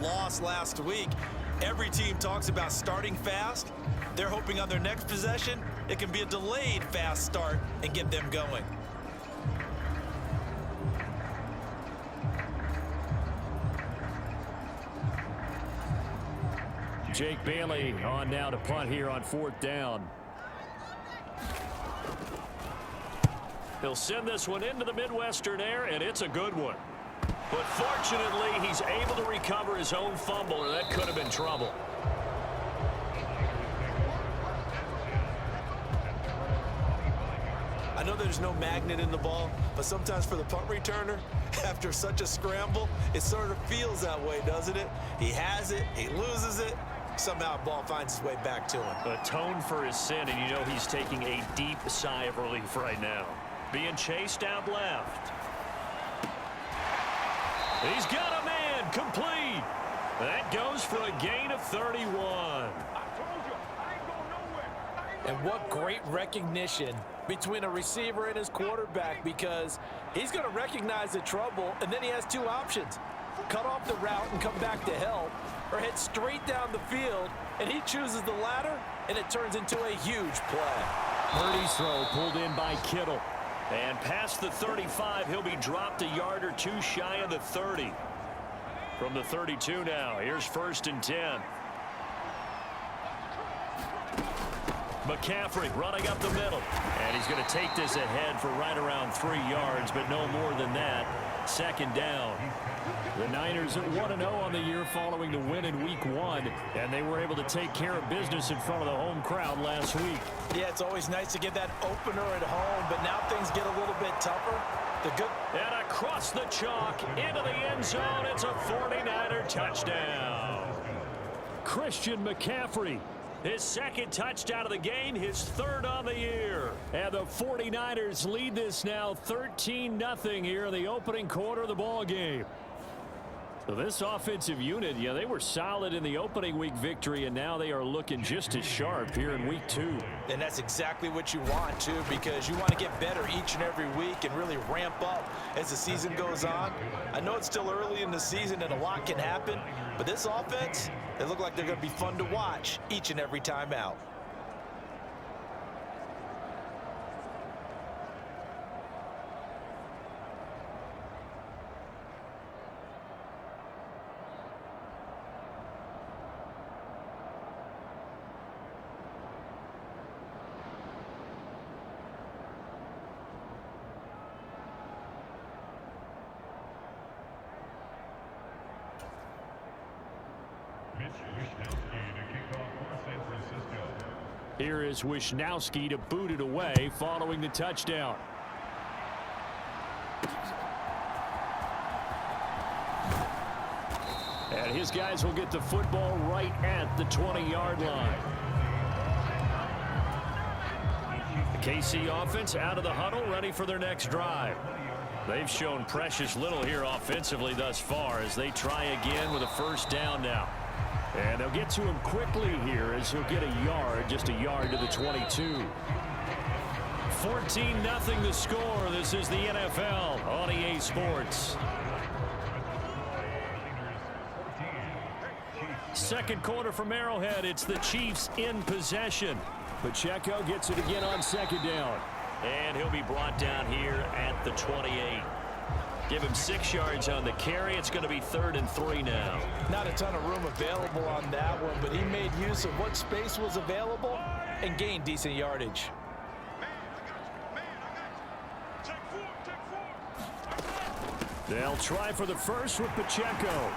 loss last week. Every team talks about starting fast. They're hoping on their next possession, it can be a delayed fast start and get them going. Jake Bailey on now to punt here on 4th down. He'll send this one into the Midwestern air, and it's a good one. But fortunately, he's able to recover his own fumble, or that could have been trouble. I know there's no magnet in the ball, but sometimes for the punt returner, after such a scramble, it sort of feels that way, doesn't it? He has it, he loses it, somehow the ball finds its way back to him. Atone for his sin, and you know he's taking a deep sigh of relief right now. Being chased out left. He's got a man, complete. That goes for a gain of 31. And what great recognition between a receiver and his quarterback, because he's going to recognize the trouble, and then he has two options. Cut off the route and come back to help, or head straight down the field, and he chooses the latter, and it turns into a huge play. Purdy's throw pulled in by Kittle. And past the 35, he'll be dropped a yard or two shy of the 30. From the 32 now, here's 1st and 10. McCaffrey running up the middle. And he's going to take this ahead for right around 3 yards, but no more than that. 2nd down. The Niners at 1-0 on the year following the win in Week 1, and they were able to take care of business in front of the home crowd last week. Yeah, it's always nice to get that opener at home, but now things get a little bit tougher. And across the chalk, into the end zone, it's a 49er touchdown. Christian McCaffrey, his 2nd touchdown of the game, his 3rd on the year. And the 49ers lead this now 13-0 here in the opening quarter of the ball game. So this offensive unit, yeah, they were solid in the opening week victory, and now they are looking just as sharp here in week 2. And that's exactly what you want, too, because you want to get better each and every week and really ramp up as the season goes on. I know it's still early in the season and a lot can happen, but this offense, they look like they're going to be fun to watch each and every time out. Here is Wisnowski to boot it away following the touchdown. And his guys will get the football right at the 20-yard line. The KC offense out of the huddle, ready for their next drive. They've shown precious little here offensively thus far as they try again with a 1st down now. And they'll get to him quickly here as he'll get a yard, just a yard to the 22. 14-0 the score. This is the NFL on EA Sports. 2nd quarter from Arrowhead. It's the Chiefs in possession. Pacheco gets it again on 2nd down. And he'll be brought down here at the 28. Give him 6 yards on the carry. It's going to be 3rd and 3 now. Not a ton of room available on that one, but he made use of what space was available and gained decent yardage. They'll try for the first with Pacheco.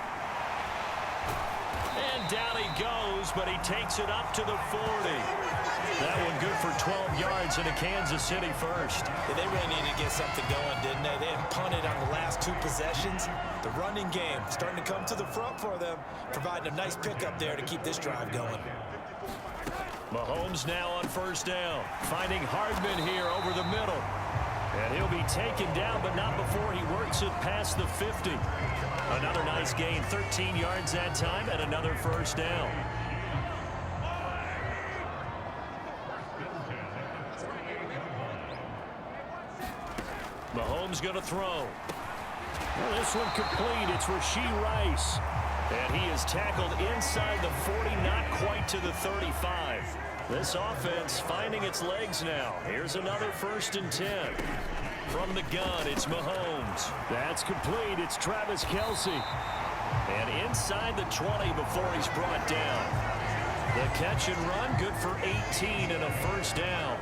And down he goes, but he takes it up to the 40. That one good for 12 yards in a Kansas City first. Yeah, they really needed to get something going, didn't they? They had punted on the last 2 possessions. The running game starting to come to the front for them, providing a nice pickup there to keep this drive going. Mahomes now on 1st down, finding Hardman here over the middle. And he'll be taken down, but not before he works it past the 50. Another nice gain, 13 yards that time, and another 1st down. Mahomes going to throw. Well, this one complete. It's Rashee Rice. And he is tackled inside the 40, not quite to the 35. This offense finding its legs now. Here's another 1st and 10. From the gun, it's Mahomes. That's complete. It's Travis Kelce. And inside the 20 before he's brought down. The catch and run, good for 18 and a 1st down.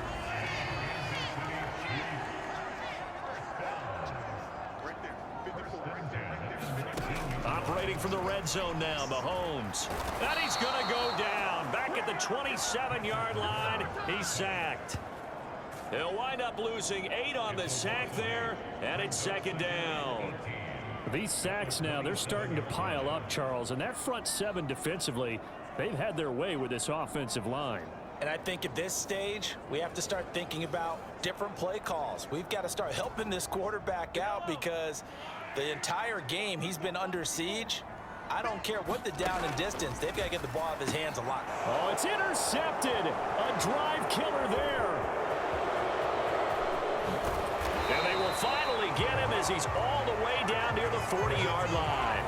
Operating from the red zone now, Mahomes. And he's going to go down. Back at the 27-yard line, he's sacked. He'll wind up losing 8 on the sack there, and it's 2nd down. These sacks now, they're starting to pile up, Charles, and that front 7 defensively, they've had their way with this offensive line. And I think at this stage, we have to start thinking about different play calls. We've got to start helping this quarterback out because the entire game he's been under siege. I don't care what the down and distance. They've got to get the ball out of his hands a lot. Oh, it's intercepted. A drive killer there. And they will finally get him as he's all the way down near the 40-yard line.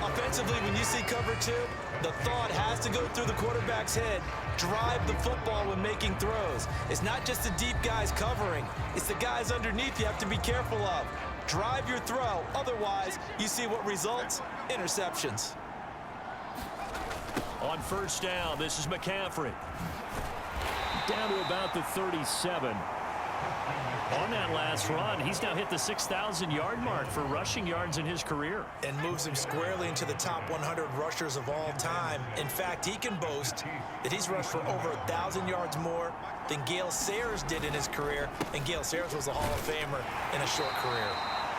Offensively, when you see cover 2, the thought has to go through the quarterback's head. Drive the football when making throws. It's not just the deep guys covering. It's the guys underneath you have to be careful of. Drive your throw. Otherwise, you see what results? Interceptions. On 1st down, this is McCaffrey. Down to about the 37. On that last run, he's now hit the 6,000-yard mark for rushing yards in his career. And moves him squarely into the top 100 rushers of all time. In fact, he can boast that he's rushed for over 1,000 yards more than Gale Sayers did in his career. And Gale Sayers was a Hall of Famer in a short career.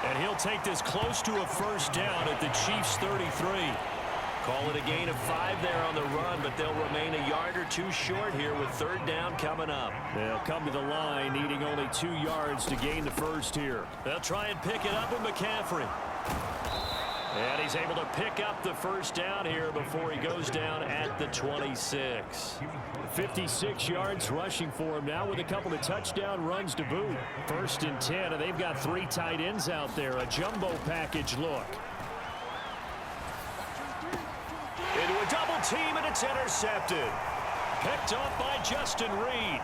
And he'll take this close to a 1st down at the Chiefs' 33. Call it a gain of 5 there on the run, but they'll remain a yard or 2 short here with 3rd down coming up. They'll come to the line needing only 2 yards to gain the 1st here. They'll try and pick it up with McCaffrey. And he's able to pick up the 1st down here before he goes down at the 26. 56 yards rushing for him now with a couple of touchdown runs to boot. 1st and 10, and they've got 3 tight ends out there. A jumbo package look. Into a double team, and it's intercepted. Picked off by Justin Reed.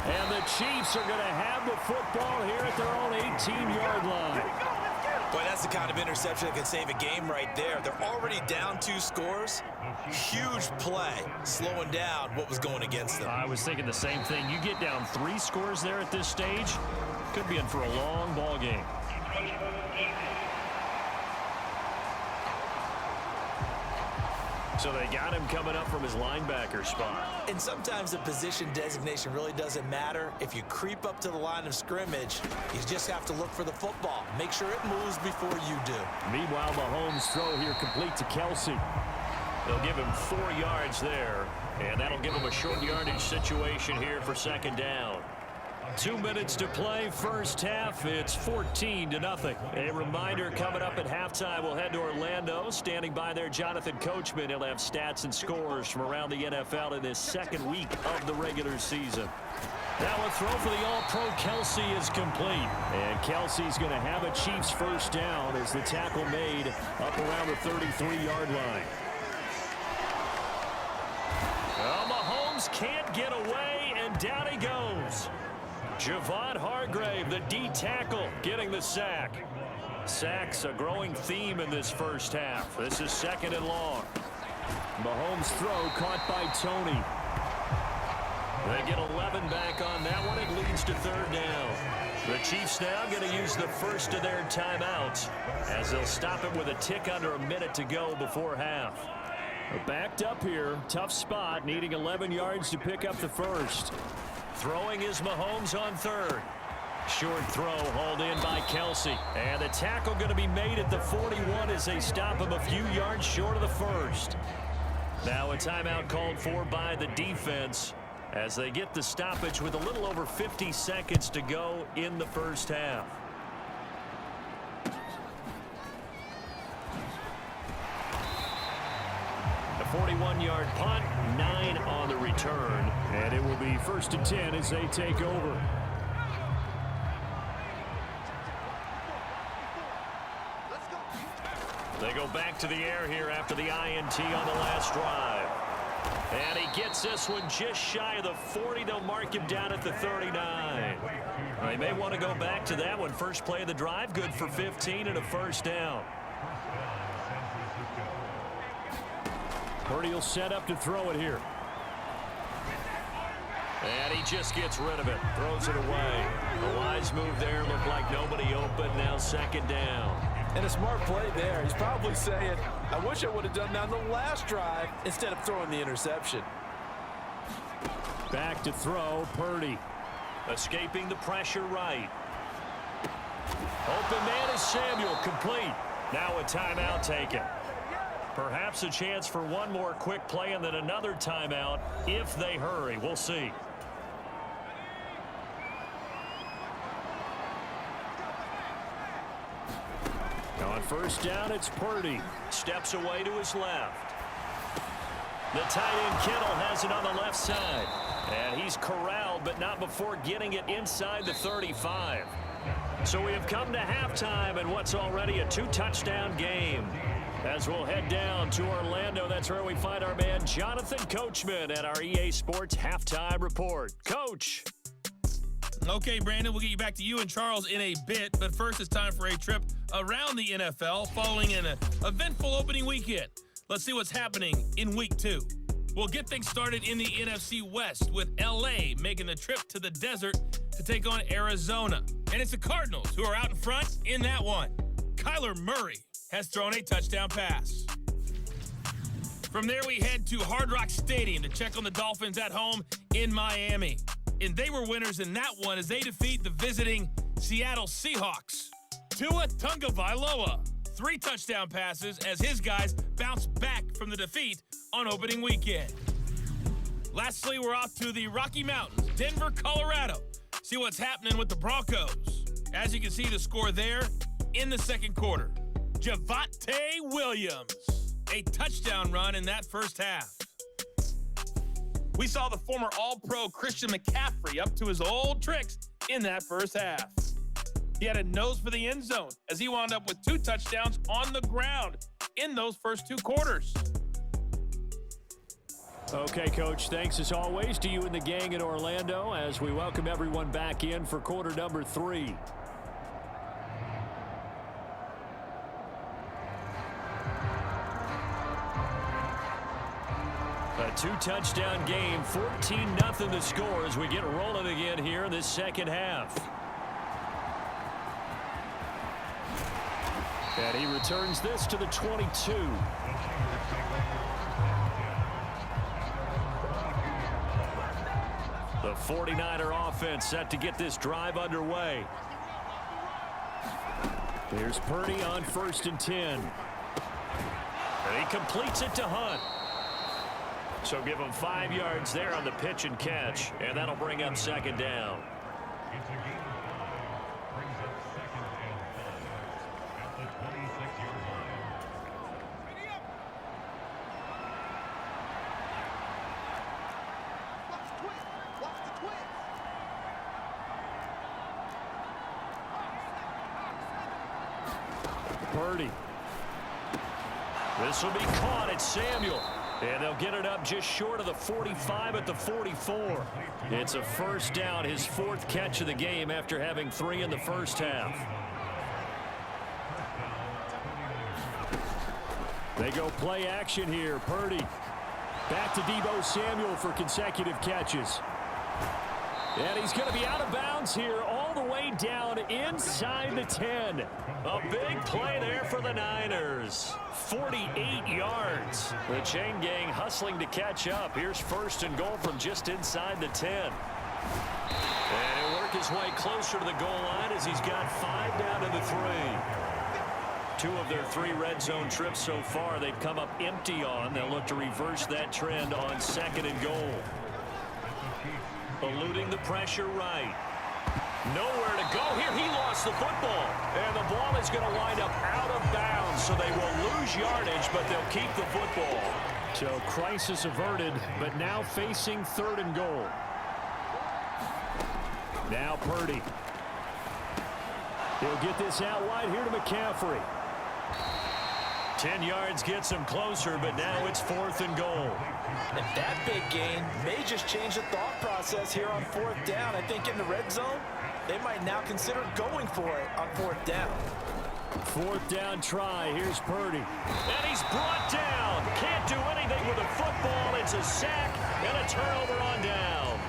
And the Chiefs are going to have the football here at their own 18-yard line. Boy, that's the kind of interception that can save a game right there. They're already down 2 scores. Huge play, slowing down what was going against them. I was thinking the same thing. You get down 3 scores there at this stage, could be in for a long ball game. So they got him coming up from his linebacker spot. And sometimes the position designation really doesn't matter. If you creep up to the line of scrimmage, you just have to look for the football. Make sure it moves before you do. Meanwhile, Mahomes' throw here complete to Kelce. They'll give him 4 yards there, and that'll give him a short yardage situation here for 2nd down. 2 minutes to play, 1st half. It's 14-0. A reminder coming up at halftime, we'll head to Orlando. Standing by there, Jonathan Coachman. He'll have stats and scores from around the NFL in this 2nd week of the regular season. Now a throw for the All-Pro Kelce is complete. And Kelce's going to have a Chiefs 1st down as the tackle made up around the 33-yard line. Well, Mahomes can't get away, and down he goes. Javon Hargrave, the D tackle, getting the sack. Sacks a growing theme in this 1st half. This is 2nd and long. Mahomes' throw caught by Tony. They get 11 back on that one. It leads to 3rd down. The Chiefs now going to use the first of their timeouts as they'll stop it with a tick under a minute to go before half. Backed up here, tough spot, needing 11 yards to pick up the 1st. Throwing is Mahomes on 3rd. Short throw hauled in by Kelce. And the tackle going to be made at the 41 as they stop him a few yards short of the 1st. Now a timeout called for by the defense as they get the stoppage with a little over 50 seconds to go in the 1st half. A 41-yard punt, 9 on the return, and it will be 1st and 10 as they take over. They go back to the air here after the INT on the last drive. And he gets this one just shy of the 40. They'll mark him down at the 39. They may want to go back to that one. First play of the drive, good for 15 and a first down. Purdy will set up to throw it here. And he just gets rid of it. Throws it away. A wise move there. Looked like nobody open. Now second down. And a smart play there. He's probably saying, I wish I would have done that on the last drive instead of throwing the interception. Back to throw, Purdy. Escaping the pressure right. Open man is Samuel, complete. Now a timeout taken. Perhaps a chance for one more quick play and then another timeout if they hurry. We'll see. On first down, it's Purdy. Steps away to his left. The tight end Kittle has it on the left side. And he's corralled, but not before getting it inside the 35. So we have come to halftime in what's already a 2-touchdown game. As we'll head down to Orlando, that's where we find our man Jonathan Coachman at our EA Sports Halftime Report. Coach. Okay, Brandon, we'll get you back to you and Charles in a bit, but first it's time for a trip around the NFL following an eventful opening weekend. Let's see what's happening in Week 2. We'll get things started in the NFC West with L.A. making the trip to the desert to take on Arizona. And it's the Cardinals who are out in front in that one. Kyler Murray has thrown a touchdown pass. From there, we head to Hard Rock Stadium to check on the Dolphins at home in Miami. And they were winners in that one as they defeat the visiting Seattle Seahawks. Tua Tagovailoa, 3 touchdown passes as his guys bounce back from the defeat on opening weekend. Lastly, we're off to the Rocky Mountains, Denver, Colorado. See what's happening with the Broncos. As you can see, the score there in the second quarter. Javonte Williams, a touchdown run in that first half. We saw the former All-Pro Christian McCaffrey up to his old tricks in that first half. He had a nose for the end zone as he wound up with 2 touchdowns on the ground in those first 2 quarters. Okay, Coach, thanks as always to you and the gang in Orlando as we welcome everyone back in for quarter number 3. A 2-touchdown game, 14-0 the score as we get rolling again here in this second half. And he returns this to the 22. The 49er offense set to get this drive underway. Here's Purdy on 1st and 10. And he completes it to Hunt. So give him 5 yards there on the pitch and catch, and that'll bring up second down. Purdy. This will be caught at Samuel. And they'll get it up just short of the 45 at the 44. It's a first down, his 4th catch of the game after having 3 in the first half. They go play action here. Purdy. Back to Deebo Samuel for consecutive catches. And he's going to be out of bounds here all the way down inside the 10. A big play there for the Niners. 48 yards. The chain gang hustling to catch up. Here's 1st and goal from just inside the 10. And he'll work his way closer to the goal line as he's got 5 down to the 3. 2 of their 3 red zone trips so far they've come up empty on. They'll look to reverse that trend on 2nd and goal. Eluding the pressure right. Nowhere to go here. He lost the football. And the ball is going to wind up out of bounds, so they will lose yardage, but they'll keep the football. So crisis averted, but now facing 3rd and goal. Now Purdy. He'll get this out wide here to McCaffrey. 10 yards gets him closer, but now it's 4th and goal. And that big gain may just change the thought process here on 4th down. I think in the red zone, they might now consider going for it on 4th down. 4th down try. Here's Purdy. And he's brought down. Can't do anything with the football. It's a sack and a turnover on downs.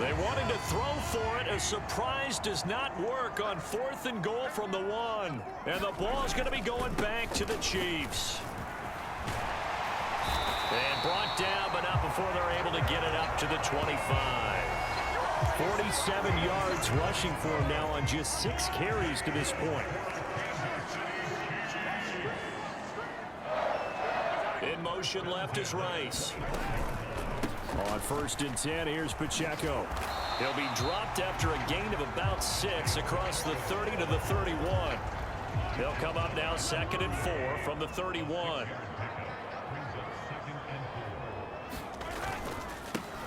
They wanted to throw for it. A surprise does not work on 4th and goal from the 1. And the ball's going to be going back to the Chiefs. And brought down, but not before they're able to get it up to the 25. 47 yards rushing for him now on just 6 carries to this point. In motion left is Rice. On 1st and 10, here's Pacheco. He'll be dropped after a gain of about 6 across the 30 to the 31. They'll come up now 2nd and 4 from the 31.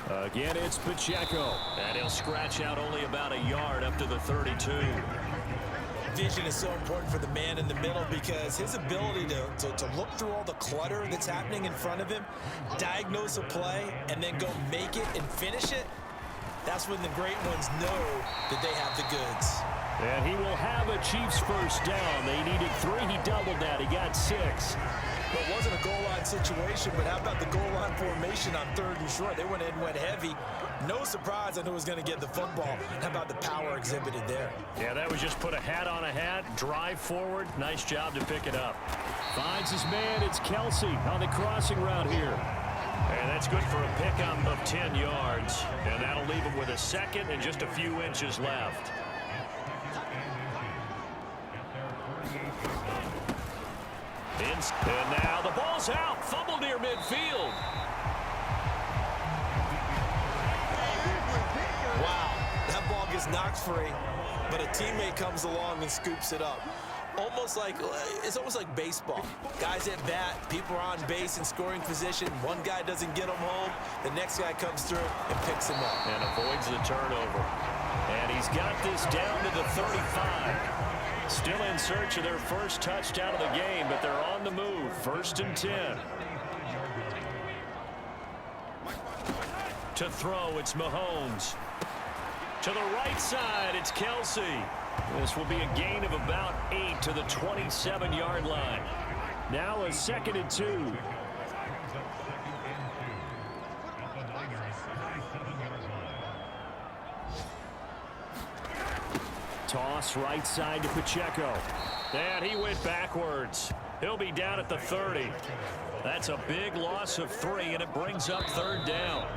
Again, it's Pacheco. And he'll scratch out only about a yard up to the 32. Vision is so important for the man in the middle because his ability to look through all the clutter that's happening in front of him, diagnose a play, and then go make it and finish it, that's when the great ones know that they have the goods. And he will have a Chiefs first down. They needed 3. He doubled that. He got 6. Well, it wasn't a goal line situation, but how about the goal line formation on 3rd and short? They went in and went heavy. No surprise on who was going to get the football. How about the power exhibited there? Yeah, that was just put a hat on a hat, drive forward. Nice job to pick it up. Finds his man. It's Kelsey on the crossing route here. And that's good for a pickup of 10 yards. And that'll leave him with a 2nd and just a few inches left. And now the ball's out. Fumble near midfield. Wow, that ball gets knocked free, but a teammate comes along and scoops it up. It's almost like baseball. Guys at bat, people are on base in scoring position. One guy doesn't get them home. The next guy comes through and picks him up. And avoids the turnover. And he's got this down to the 35. Still in search of their first touchdown of the game, but they're on the move. 1st and 10. To throw, it's Mahomes. To the right side, it's Kelsey. This will be a gain of about 8 to the 27-yard line. Now a 2nd and 2. Toss right side to Pacheco. And he went backwards. He'll be down at the 30. That's a big loss of 3, and it brings up 3rd down.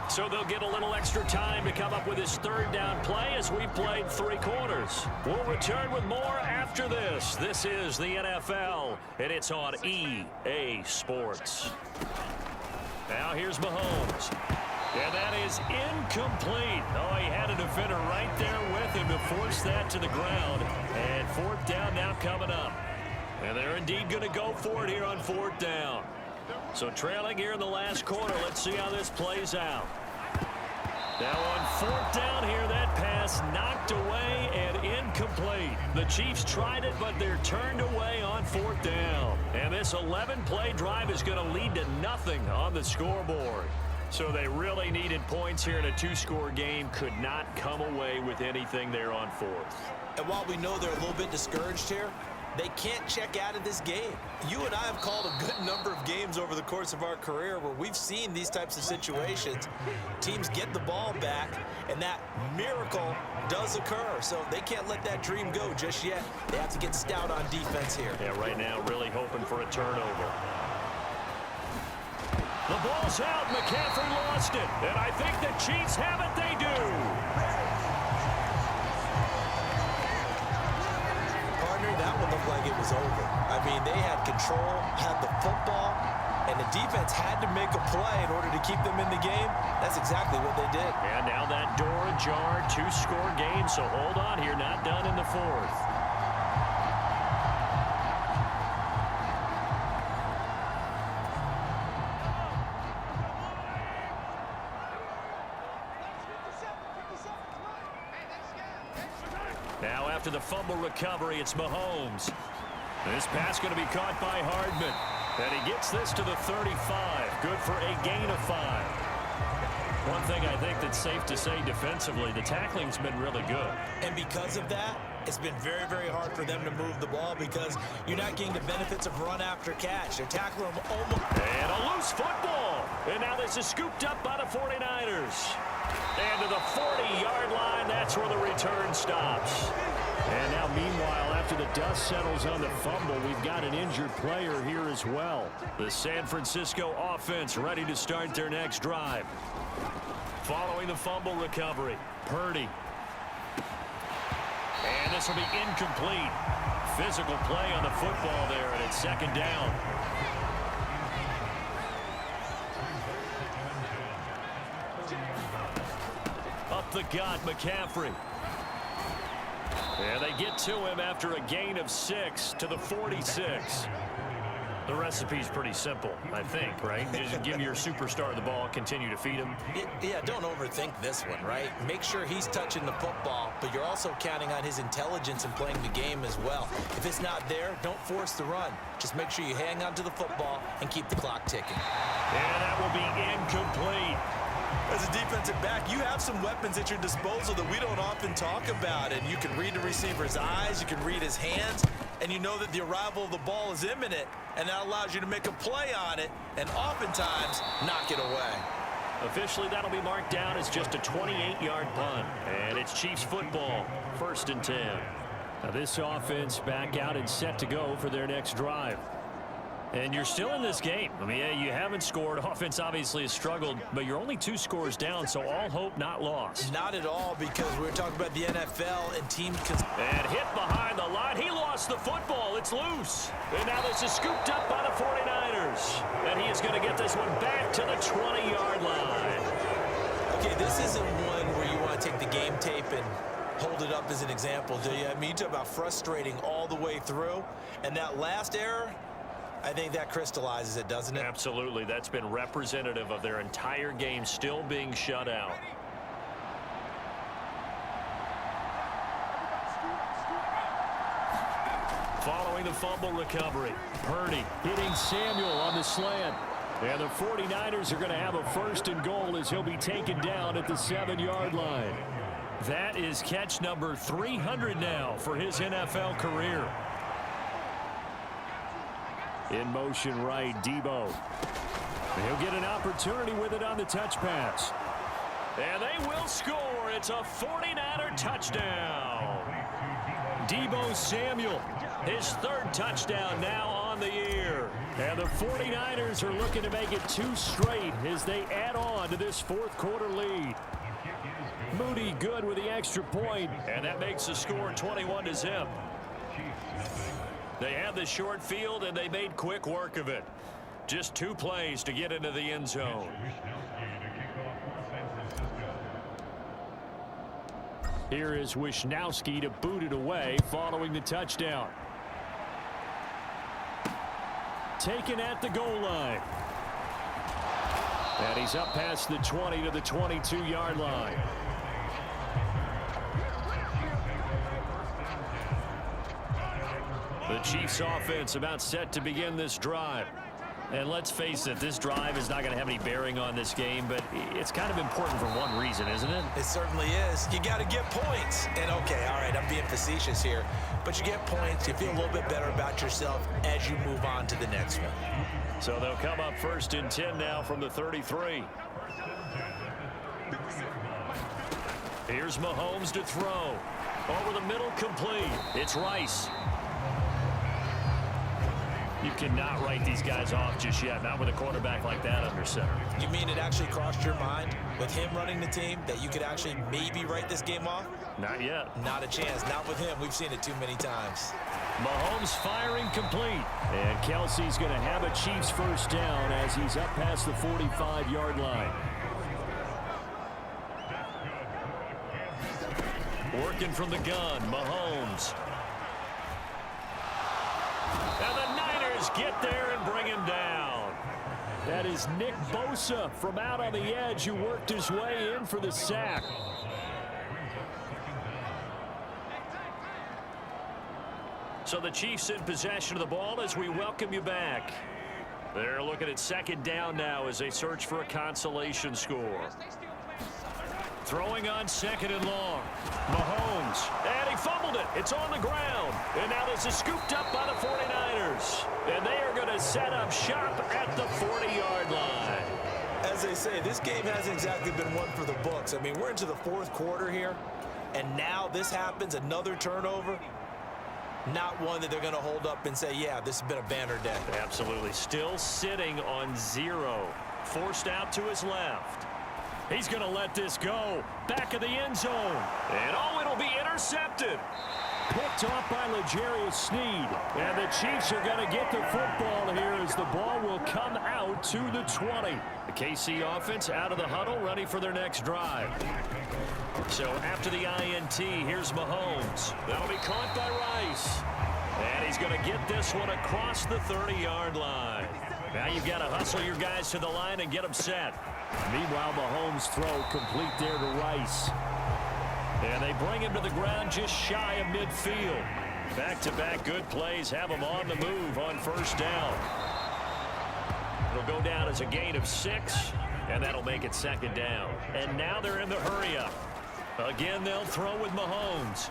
So they'll get a little extra time to come up with his 3rd down play as we played 3 quarters. We'll return with more after this. This is the NFL, and it's on EA Sports. Now here's Mahomes. And that is incomplete. Oh, he had a defender right there with him to force that to the ground. And 4th down now coming up. And they're indeed going to go for it here on 4th down. So trailing here in the last quarter. Let's see how this plays out. Now on 4th down here, that pass knocked away and incomplete. The Chiefs tried it, but they're turned away on 4th down. And this 11-play drive is going to lead to nothing on the scoreboard. So they really needed points here in a 2-score game. Could not come away with anything there on 4th. And while we know they're a little bit discouraged here, they can't check out of this game. You and I have called a good number of games over the course of our career where we've seen these types of situations. Teams get the ball back, and that miracle does occur. So they can't let that dream go just yet. They have to get stout on defense here. Yeah, right now really hoping for a turnover. The ball's out. McCaffrey lost it. And I think the Chiefs have it. They do. Partner, that one looked like it was over. I mean, they had control, had the football, and the defense had to make a play in order to keep them in the game. That's exactly what they did. And now that door ajar, 2-score game. So hold on here. Not done in the 4th. Now after the fumble recovery, it's Mahomes. This pass going to be caught by Hardman. And he gets this to the 35. Good for a gain of 5. One thing I think that's safe to say defensively, the tackling's been really good. And because of that, it's been very, very hard for them to move the ball because you're not getting the benefits of run after catch. They're tackling them almost. And a loose football. And now this is scooped up by the 49ers. And to the 40-yard line, that's where the return stops. And now, meanwhile, after the dust settles on the fumble, we've got an injured player here as well. The San Francisco offense ready to start their next drive. Following the fumble recovery, Purdy. And this will be incomplete. Physical play on the football there, and it's second down. Up the gut, McCaffrey. And they get to him after a gain of 6 to the 46. The recipe's pretty simple, I think, right? Just give your superstar the ball, continue to feed him. Yeah, don't overthink this one, right? Make sure he's touching the football, but you're also counting on his intelligence in playing the game as well. If it's not there, don't force the run. Just make sure you hang on to the football and keep the clock ticking. And that will be incomplete. As a defensive back, you have some weapons at your disposal that we don't often talk about, and you can read the receiver's eyes, you can read his hands, and you know that the arrival of the ball is imminent, and that allows you to make a play on it and oftentimes knock it away. Officially, that'll be marked down as just a 28-yard punt, and it's Chiefs football, 1st and 10. Now this offense back out and set to go for their next drive. And you're still in this game. I mean, yeah, you haven't scored. Offense obviously has struggled, but you're only 2 scores down, so all hope not lost. Not at all, because we're talking about the NFL and teams. And hit behind the line. He lost the football. It's loose. And now this is scooped up by the 49ers. And he is going to get this one back to the 20-yard line. Okay, this isn't one where you want to take the game tape and hold it up as an example, do you? I mean, you talk about frustrating all the way through. And that last error, I think that crystallizes it, doesn't it? Absolutely. That's been representative of their entire game still being shut out. Following the fumble recovery, Purdy hitting Samuel on the slant. And the 49ers are going to have a 1st and goal as he'll be taken down at the 7-yard line. That is catch number 300 now for his NFL career. In motion right, Debo. He'll get an opportunity with it on the touch pass. And they will score. It's a 49er touchdown. Debo Samuel, his 3rd touchdown now on the year. And the 49ers are looking to make it 2 straight as they add on to this 4th quarter lead. Moody good with the extra point, and that makes the score 21-0. They had the short field, and they made quick work of it. Just 2 plays to get into the end zone. Here is Wisnowski to boot it away following the touchdown. Taken at the goal line. And he's up past the 20 to the 22-yard line. The Chiefs offense about set to begin this drive. And let's face it, this drive is not going to have any bearing on this game, but it's kind of important for one reason, isn't it? It certainly is. You got to get points. And okay, all right, I'm being facetious here, but you get points, you feel a little bit better about yourself as you move on to the next one. So they'll come up 1st and 10 now from the 33. Here's Mahomes to throw. Over the middle, complete. It's Rice. You cannot write these guys off just yet, not with a quarterback like that under center. You mean it actually crossed your mind with him running the team that you could actually maybe write this game off? Not yet. Not a chance. Not with him. We've seen it too many times. Mahomes firing complete. And Kelsey's going to have a Chiefs 1st down as he's up past the 45-yard line. Working from the gun, Mahomes. And the Niners get there and bring him down. That is Nick Bosa from out on the edge who worked his way in for the sack. So the Chiefs in possession of the ball as we welcome you back. They're looking at second down now as they search for a consolation score. Throwing on second and long. Mahomes. And he fumbled it. It's on the ground. And now this is scooped up by the 49ers. And they are going to set up shop at the 40-yard line. As they say, this game hasn't exactly been one for the books. I mean, we're into the fourth quarter here, and now this happens, another turnover. Not one that they're going to hold up and say, yeah, this has been a banner day. Absolutely. Still sitting on 0. Forced out to his left. He's going to let this go. Back of the end zone. And oh, it'll be intercepted. Picked off by L'Jarius Sneed. And the Chiefs are going to get the football here as the ball will come out to the 20. The KC offense out of the huddle, ready for their next drive. So after the INT, here's Mahomes. That'll be caught by Rice. And he's going to get this one across the 30-yard line. Now you've got to hustle your guys to the line and get them set. Meanwhile, Mahomes' throw complete there to Rice. And they bring him to the ground just shy of midfield. Back-to-back good plays have him on the move on first down. It'll go down as a gain of 6, and that'll make it second down. And now they're in the hurry-up. Again, they'll throw with Mahomes.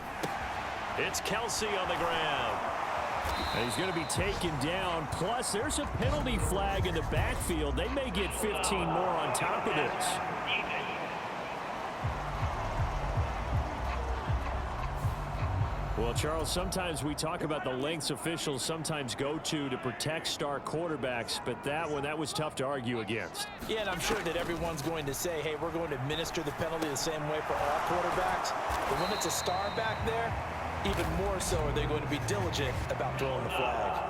It's Kelsey on the ground. And he's going to be taken down. Plus, there's a penalty flag in the backfield. They may get 15 more on top of this. Well, Charles, sometimes we talk about the lengths officials sometimes go to protect star quarterbacks, but that was tough to argue against. Yeah, and I'm sure that everyone's going to say, hey, we're going to administer the penalty the same way for all quarterbacks. But when it's a star back there, even more so are they going to be diligent about throwing the flag.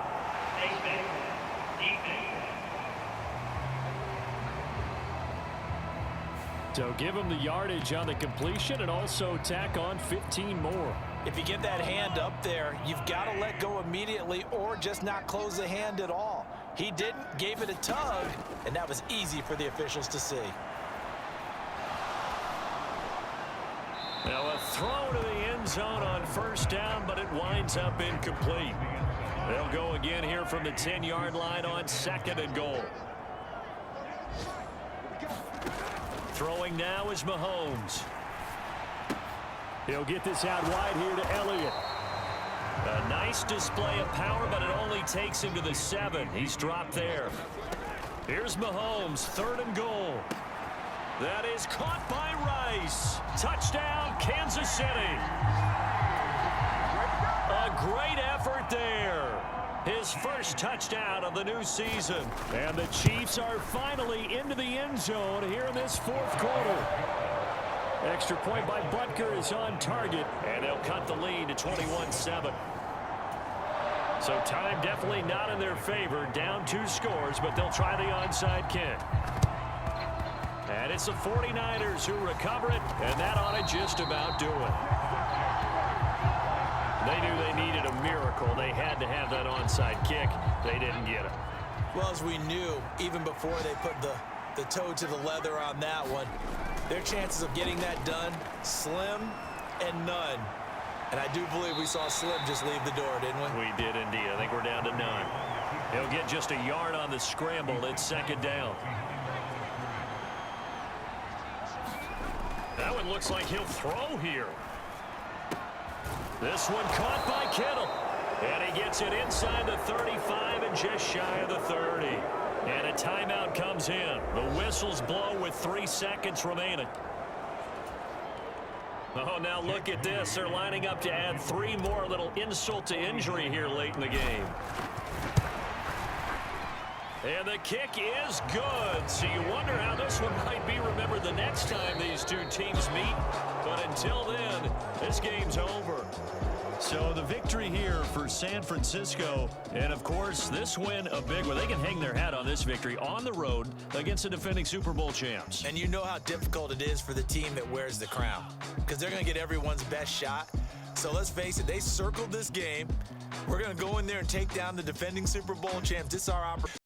So give him the yardage on the completion and also tack on 15 more. If you get that hand up there, you've got to let go immediately or just not close the hand at all. He didn't, gave it a tug, and that was easy for the officials to see. Now a throw to the end zone on first down, but it winds up incomplete. They'll go again here from the 10-yard line on second and goal. Throwing now is Mahomes. He'll get this out wide here to Elliott. A nice display of power, but it only takes him to the 7. He's dropped there. Here's Mahomes, third and goal. That is caught by Rice. Touchdown, Kansas City. A great effort there. His first touchdown of the new season. And the Chiefs are finally into the end zone here in this fourth quarter. Extra point by Butker is on target, and they'll cut the lead to 21-7. So time definitely not in their favor. Down 2 scores, but they'll try the onside kick. And it's the 49ers who recover it, and that ought to just about do it. They knew they needed a miracle. They had to have that onside kick. They didn't get it. Well, as we knew, even before they put the toe to the leather on that one, their chances of getting that done, slim and none. And I do believe we saw Slim just leave the door, didn't we? We did indeed. I think we're down to none. He'll get just a yard on the scramble. It's second down. That one looks like he'll throw here. This one caught by Kittle. And he gets it inside the 35 and just shy of the 30. And a timeout comes in. The whistles blow with 3 seconds remaining. Oh, now look at this. They're lining up to add 3 more. Little insult to injury here late in the game. And the kick is good. So you wonder how this one might be remembered the next time these two teams meet. But until then, this game's over. So the victory here for San Francisco. And, of course, this win a big one. They can hang their hat on this victory on the road against the defending Super Bowl champs. And you know how difficult it is for the team that wears the crown, because they're going to get everyone's best shot. So let's face it, they circled this game. We're going to go in there and take down the defending Super Bowl champs. This is our opportunity.